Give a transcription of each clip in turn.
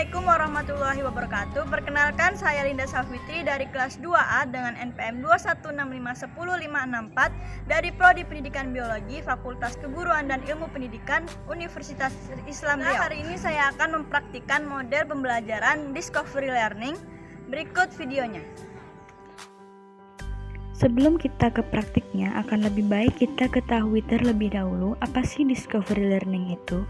Assalamualaikum warahmatullahi wabarakatuh. Perkenalkan, saya Linda Safitri dari kelas 2A dengan NPM 216510564 dari Prodi Pendidikan Biologi Fakultas Keguruan dan Ilmu Pendidikan Universitas Islam Riau. Hari ini saya akan mempraktikkan model pembelajaran Discovery Learning. Berikut videonya. Sebelum kita ke praktiknya, akan lebih baik kita ketahui terlebih dahulu apa sih Discovery Learning itu.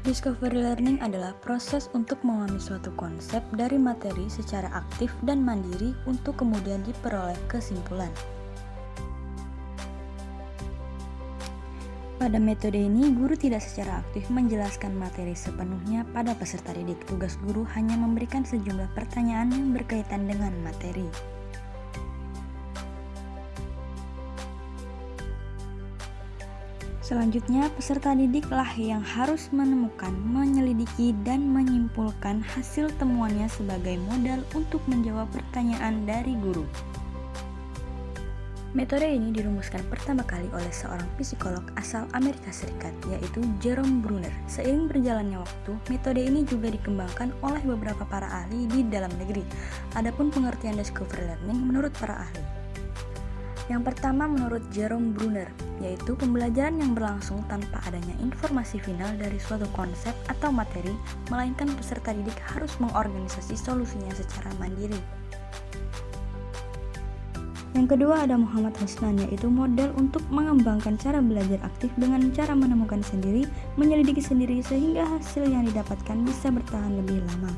Discovery Learning adalah proses untuk memahami suatu konsep dari materi secara aktif dan mandiri untuk kemudian diperoleh kesimpulan. Pada metode ini, guru tidak secara aktif menjelaskan materi sepenuhnya pada peserta didik. Tugas guru hanya memberikan sejumlah pertanyaan yang berkaitan dengan materi. Selanjutnya, peserta didiklah yang harus menemukan, menyelidiki, dan menyimpulkan hasil temuannya sebagai modal untuk menjawab pertanyaan dari guru. Metode ini dirumuskan pertama kali oleh seorang psikolog asal Amerika Serikat, yaitu Jerome Bruner. Seiring berjalannya waktu, metode ini juga dikembangkan oleh beberapa para ahli di dalam negeri. Adapun pengertian Discovery Learning menurut para ahli. Yang pertama menurut Jerome Bruner, yaitu pembelajaran yang berlangsung tanpa adanya informasi final dari suatu konsep atau materi, melainkan peserta didik harus mengorganisasi solusinya secara mandiri. Yang kedua ada Muhammad Husnan, yaitu model untuk mengembangkan cara belajar aktif dengan cara menemukan sendiri, menyelidiki sendiri sehingga hasil yang didapatkan bisa bertahan lebih lama.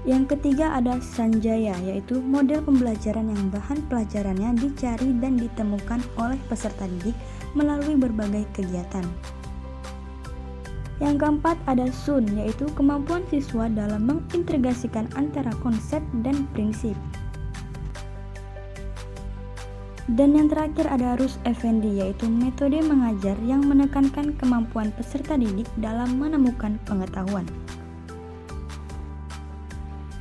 Yang ketiga ada Sanjaya, yaitu model pembelajaran yang bahan pelajarannya dicari dan ditemukan oleh peserta didik melalui berbagai kegiatan. Yang keempat ada Sun, yaitu kemampuan siswa dalam mengintegrasikan antara konsep dan prinsip. Dan yang terakhir ada Rus Effendi, yaitu metode mengajar yang menekankan kemampuan peserta didik dalam menemukan pengetahuan.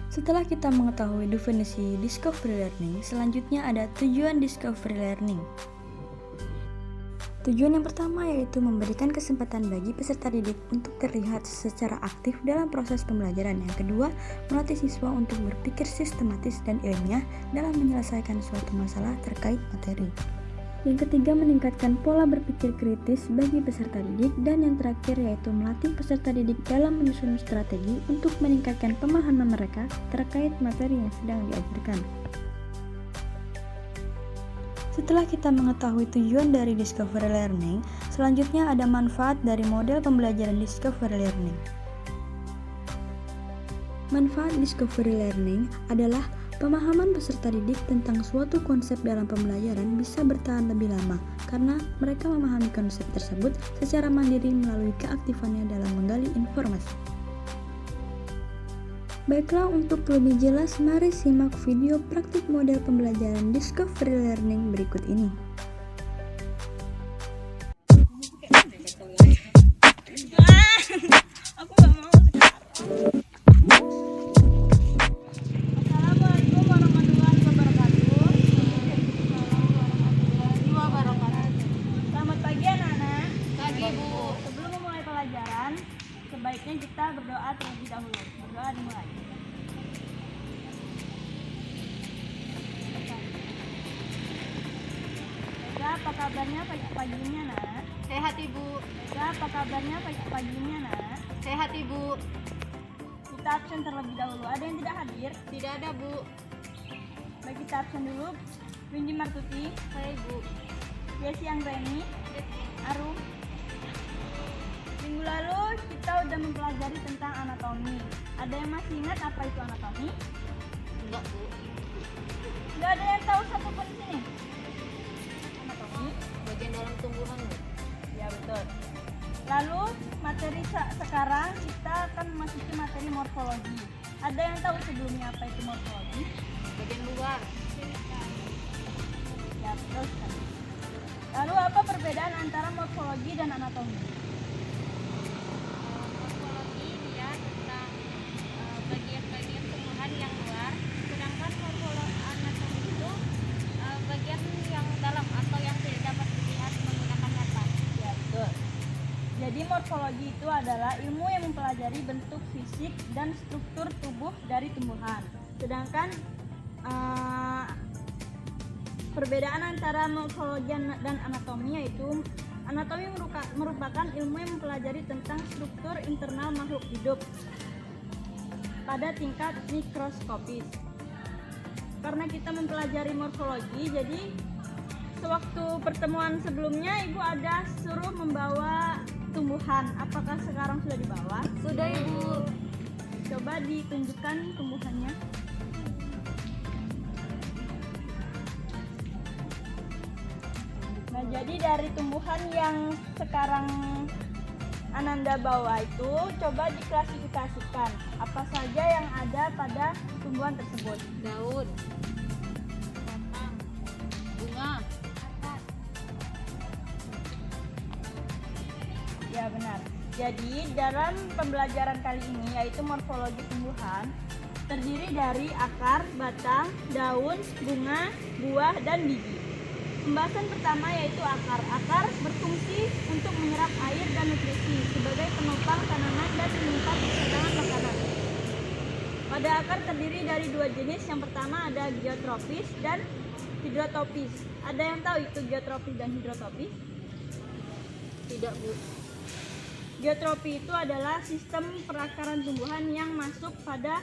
Setelah kita mengetahui definisi Discovery Learning, selanjutnya ada tujuan Discovery Learning. Tujuan yang pertama yaitu memberikan kesempatan bagi peserta didik untuk terlihat secara aktif dalam proses pembelajaran. Yang kedua, melatih siswa untuk berpikir sistematis dan ilmiah dalam menyelesaikan suatu masalah terkait materi. Yang ketiga, meningkatkan pola berpikir kritis bagi peserta didik. Dan yang terakhir yaitu melatih peserta didik dalam menyusun strategi untuk meningkatkan pemahaman mereka terkait materi yang sedang diajarkan. Setelah kita mengetahui tujuan dari Discovery Learning, selanjutnya ada manfaat dari model pembelajaran Discovery Learning. Manfaat Discovery Learning adalah pemahaman peserta didik tentang suatu konsep dalam pembelajaran bisa bertahan lebih lama karena mereka memahami konsep tersebut secara mandiri melalui keaktifannya dalam menggali informasi. Baiklah, untuk lebih jelas mari simak video praktik model pembelajaran Discovery Learning berikut ini. Aku gak mau sekarang. Assalamualaikum warahmatullahi wabarakatuh. Selamat pagi anak-anak. Pagi, Bu. Sebelum memulai pelajaran, sebaiknya kita berdoa terlebih dahulu. Berdoa dimulai. Baiklah, apa kabarnya pagi-paginya, Nak? Sehat, Ibu. Baiklah, apa kabarnya pagi-paginya, Nak? Sehat, Ibu. Kita absen terlebih dahulu. Ada yang tidak hadir? Tidak ada, Bu. Baik, kita absen dulu. Windy Martuti, Saya, Ibu. Yesi Anggreni, Arum. Minggu lalu kita udah mempelajari tentang anatomi. Ada yang masih ingat apa itu anatomi? Enggak, Bu. Nggak ada yang tahu satupun di sini. Anatomi? Bagian dalam tumbuhan, Bu. Ya, betul. Lalu materi sekarang kita akan memasuki materi morfologi. Ada yang tahu sebelumnya apa itu morfologi? Bagian luar. Ya, betul sekali. Lalu apa perbedaan antara morfologi dan anatomi? Morfologi dia tentang bagian-bagian tumbuhan yang luar, sedangkan morfologi anatomi itu bagian yang dalam atau yang tidak dapat dilihat menggunakan mata. Ya, betul. Jadi morfologi itu adalah ilmu yang mempelajari bentuk fisik dan struktur tubuh dari tumbuhan. Sedangkan perbedaan antara morfologi dan anatomi yaitu anatomi merupakan ilmu yang mempelajari tentang struktur internal makhluk hidup pada tingkat mikroskopis. Karena kita mempelajari morfologi, jadi sewaktu pertemuan sebelumnya Ibu ada suruh membawa tumbuhan. Apakah sekarang sudah dibawa? Sudah, Ibu. Coba ditunjukkan tumbuhannya. Nah, jadi dari tumbuhan yang sekarang Ananda bawa itu coba diklasifikasikan apa saja yang ada pada tumbuhan tersebut. Daun, batang, bunga, akar. Ya benar. Jadi dalam pembelajaran kali ini yaitu morfologi tumbuhan terdiri dari akar, batang, daun, bunga, buah, dan biji. Pembahasan pertama yaitu akar. Akar berfungsi untuk menyerap air dan nutrisi sebagai penopang tanaman dan menyimpan cadangan makanan. Pada akar terdiri dari dua jenis. Yang pertama ada geotropis dan hidrotropis. Ada yang tahu itu geotropis dan hidrotropis? Tidak, Bu. Geotropi itu adalah sistem perakaran tumbuhan yang masuk pada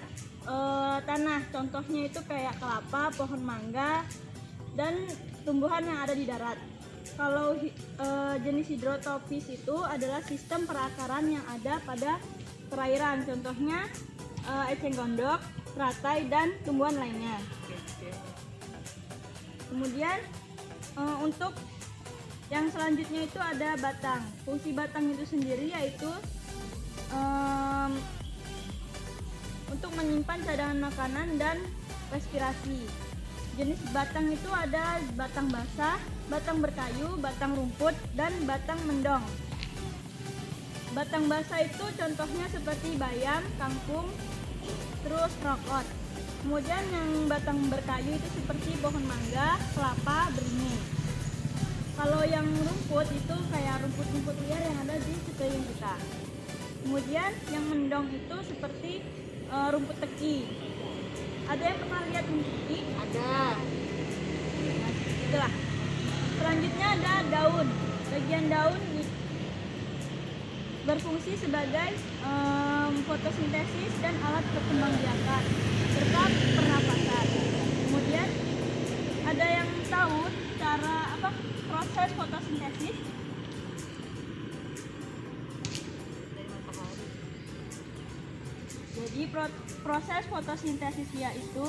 tanah. Contohnya itu kayak kelapa, pohon mangga, dan tumbuhan yang ada di darat. Kalau jenis hidrotropis itu adalah sistem perakaran yang ada pada perairan. Contohnya eceng gondok, teratai, dan tumbuhan lainnya. Kemudian untuk yang selanjutnya itu ada batang. Fungsi batang itu sendiri yaitu untuk menyimpan cadangan makanan dan respirasi. Jenis batang itu ada batang basah, batang berkayu, batang rumput, dan batang mendong. Batang basah itu contohnya seperti bayam, kangkung, terus rokot. Kemudian yang batang berkayu itu seperti pohon mangga, kelapa, beringin. Kalau yang rumput itu kayak rumput-rumput liar yang ada di sekeliling kita. Kemudian yang mendong itu seperti rumput teki. Ada yang pernah lihat rumput teki? Ada. Nah, itulah. Selanjutnya ada daun. Bagian daun berfungsi sebagai fotosintesis dan alat perkembangbiakan serta pernapasan. Kemudian ada yang tahu cara proses fotosintesis? Jadi proses fotosintesis yaitu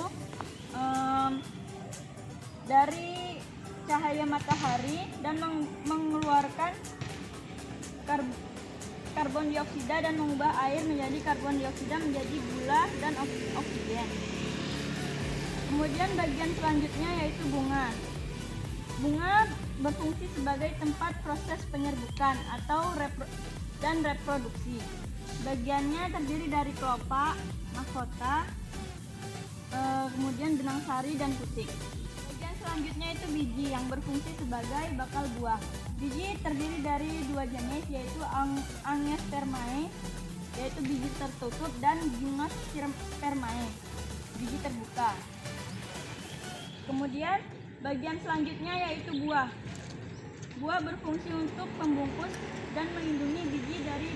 dari cahaya matahari dan mengeluarkan karbon dioksida dan mengubah air menjadi karbon dioksida menjadi gula dan oksigen. Kemudian bagian selanjutnya yaitu bunga. Bunga berfungsi sebagai tempat proses penyerbukan atau reproduksi. Bagiannya terdiri dari kelopak, mahkota, kemudian benang sari dan putik. Bagian selanjutnya itu biji yang berfungsi sebagai bakal buah. Biji terdiri dari dua jenis yaitu angiospermae yaitu biji tertutup dan gymnospermae biji terbuka. Kemudian bagian selanjutnya yaitu buah. Buah berfungsi untuk membungkus dan melindungi biji dari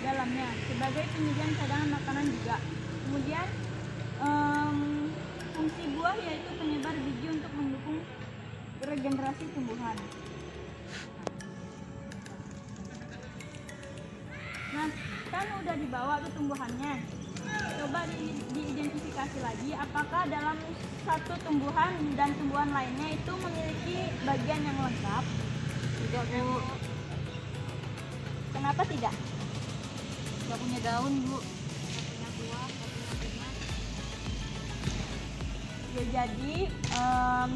dalamnya sebagai penyediaan cadangan makanan juga. Kemudian fungsi buah yaitu penyebar biji untuk mendukung regenerasi tumbuhan. Nah, kan udah dibawa tuh tumbuhannya. Coba diidentifikasi lagi apakah dalam satu tumbuhan dan tumbuhan lainnya itu memiliki bagian yang lengkap. Tidak, Bu. Kenapa tidak? Gak punya daun, Bu. Gak punya buah, gak punya bunga. Ya, jadi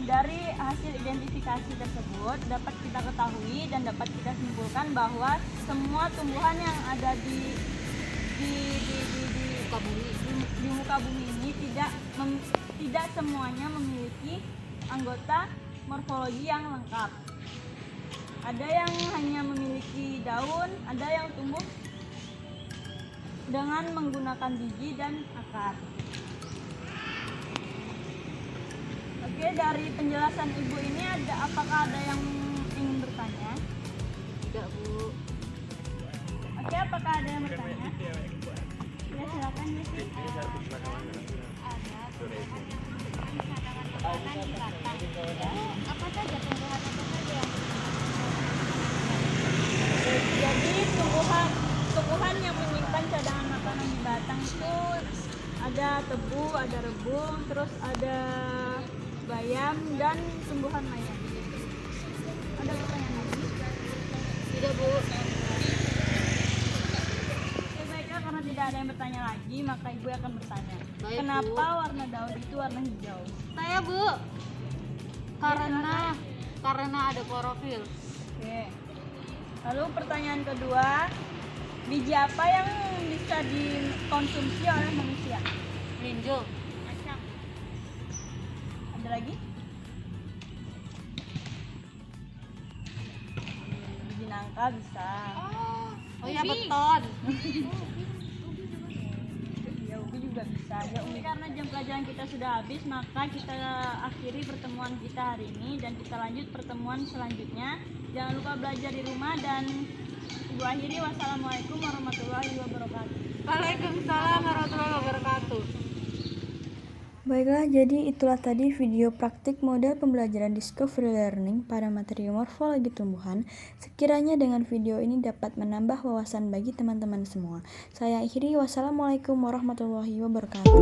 dari hasil identifikasi tersebut dapat kita ketahui dan dapat kita simpulkan bahwa semua tumbuhan yang ada di muka bumi ini tidak semuanya memiliki anggota morfologi yang lengkap. Ada yang hanya memiliki daun, ada yang tumbuh dengan menggunakan biji dan akar. Oke, dari penjelasan Ibu ini apakah ada yang ingin bertanya? Tidak, Bu. Oke, apakah ada yang bertanya? Ya, silakan Jessy. Ada tumbuhan yang cadangan makanan di batang. Apa saja tumbuhan apa saja? Jadi tumbuhan yang menyimpan cadangan makanan di batang itu ada tebu, ada rebung, terus ada bayam dan tumbuhan lainnya. Ada pertanyaan lagi? Tidak, Bu. Oke, baiklah, karena tidak ada yang bertanya lagi, maka Ibu akan bertanya. Baik, Kenapa Bu. warna daun itu warna hijau? Saya, Bu. Karena ada klorofil. Oke. Lalu pertanyaan kedua, biji apa yang bisa dikonsumsi oleh manusia? Melinjo. Ada lagi? Biji nangka bisa. Oh ya, beton. Ya, ubi juga bisa. Ya, ubi. Karena jam pelajaran kita sudah habis, maka kita akhiri pertemuan kita hari ini dan kita lanjut pertemuan selanjutnya. Jangan lupa belajar di rumah dan Ibu akhiri. Wassalamualaikum warahmatullahi wabarakatuh. Waalaikumsalam warahmatullahi wabarakatuh. Baiklah, jadi itulah tadi video praktik model pembelajaran Discovery Learning pada materi morfologi tumbuhan. Sekiranya dengan video ini dapat menambah wawasan bagi teman-teman semua. Saya akhiri, wassalamualaikum warahmatullahi wabarakatuh.